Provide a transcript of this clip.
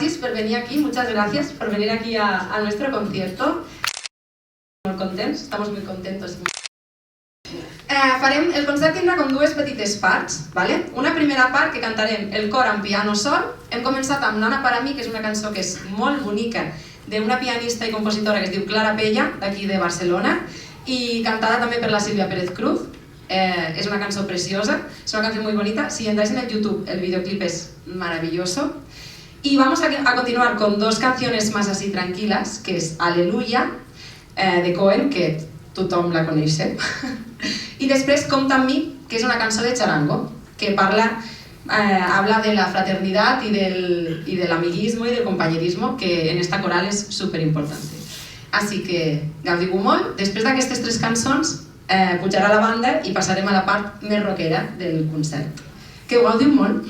Oasis por venir aquí, muchas gracias por venir aquí a nuestro concierto. Muy contentos, estamos muy contentos. Farem, el concert tindrà com dues petites parts, ¿vale? Una primera part que cantarem el cor en piano sol. Hem començat amb Nana para mi, que és una cançó que és molt bonica, d'una pianista i compositora que es diu Clara Pella, d'aquí de Barcelona, i cantada també per la Sílvia Pérez Cruz. Es una canción preciosa, es una canción muy bonita. Si entráis en el YouTube, el videoclip es maravilloso. Y vamos a continuar con dos canciones más así tranquilas, que es Aleluya, de Cohen, que tothom la coneix, i després Compta amb mi, que és una cançó de charango, que habla de la fraternidad y del amiguismo y del compañerismo, que en esta coral és superimportante. Així que gaudiu molt. Després d'aquestes tres cançons pujarà la banda i passarem a la part més rockera del concert. Que ho gaudiu molt!